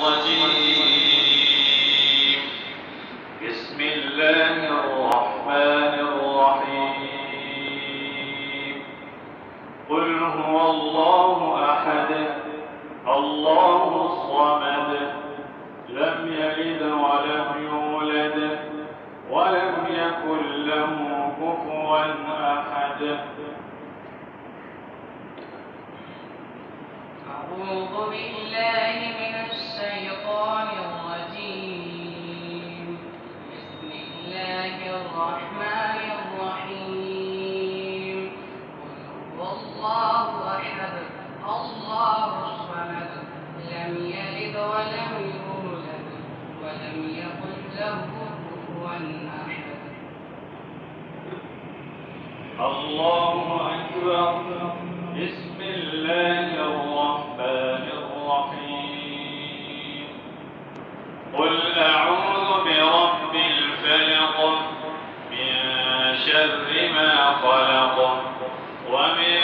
الرجيم. بسم الله الرحمن الرحيم. قل هو الله أحد الله الصمد لم يلد ولم يولد ولم يكن له كفوا أحد. أعوذ بالله من الشيطان الرجيم. بسم الله الرحمن الرحيم. قل هو الله أحد الله الصمد لم يلد ولم يولد ولم يكن له كفوا أحد. الله أكبر. بسم الله الرحمن الرحيم. قل أعوذ برب الفلق من شر ما خلق ومن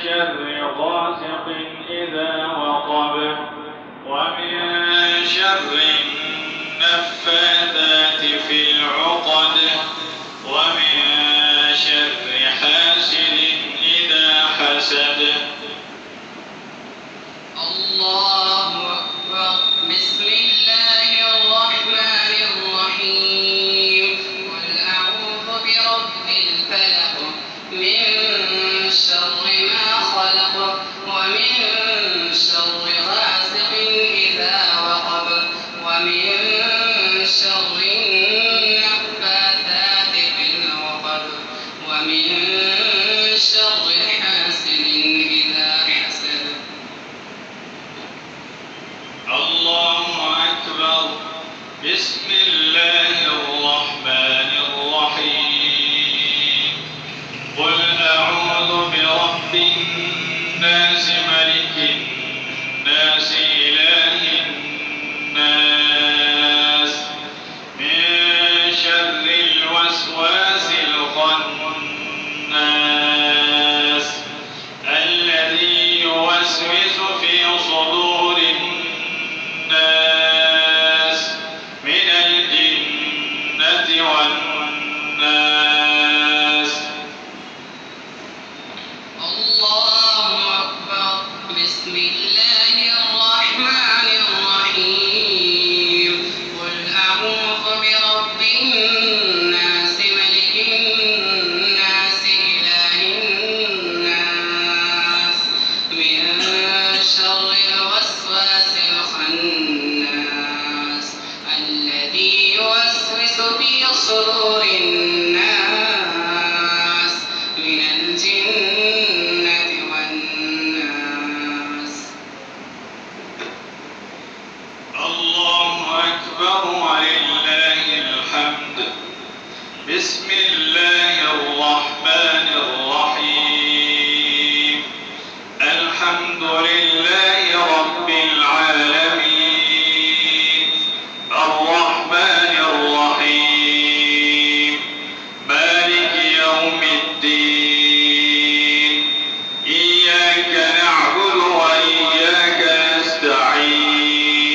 شر غاسق إذا وقب ومن شر النفاثات في العقد ومن شر حاسد إذا حسد. الله أكبر. بسم الله الرحمن الرحيم. قل أعوذ برب الفلق من شر ما خلق ومن شر غاسق إذا وقب ومن شر النفاثات في العقد ومن شر حاسد إذا حسد. الله أكبر. بسم الله الرحمن الرحيم. قل أعوذ برب الناس ملك الناس إله الناس من شر الوسواس الخناس الذي يوسوس في صدور الناس من الجنة والناس. الله أكبر. بسم الله الرحمن الرحيم. قل أعوذ برب الناس ملك الناس إله الناس من شر الوسواس الخناس الذي يوسوس في صدور الناس من الجنة والناس. الله أكبر ولله الحمد. بسم الله الرحمن الرحيم. الحمد لله رب العالمين الرحمن الرحيم مالك يوم الدين إياك نعبد وإياك نستعين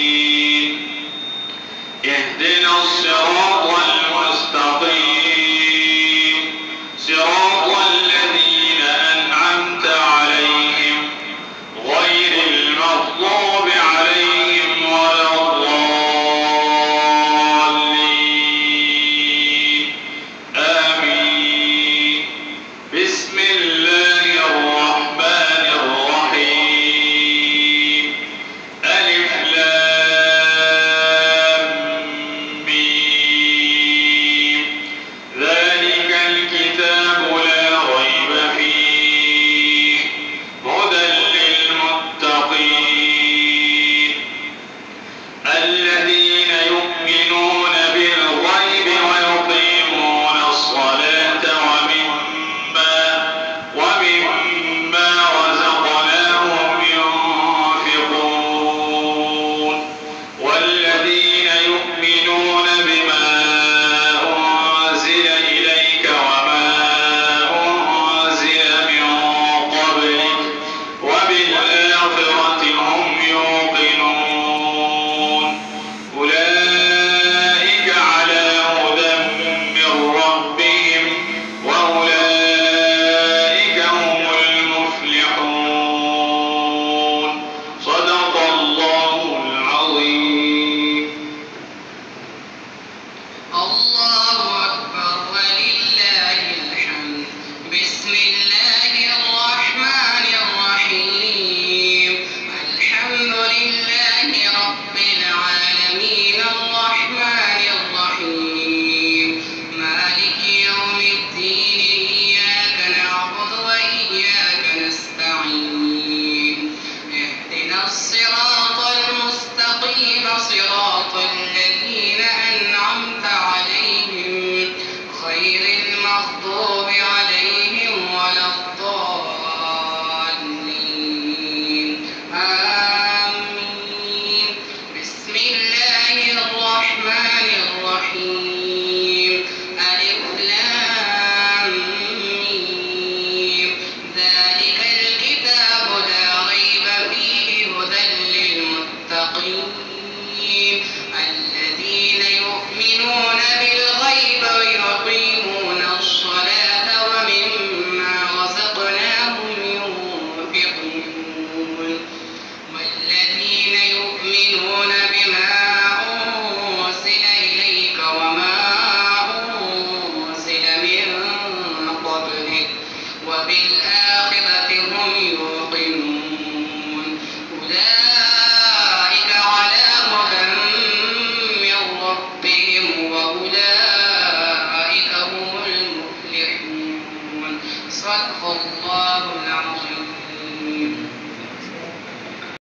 اهدنا الصراط المستقيم يؤمنون بالغيب ويقيمون الصلاة ومما رزقناهم ينفقون والذين يؤمنون بما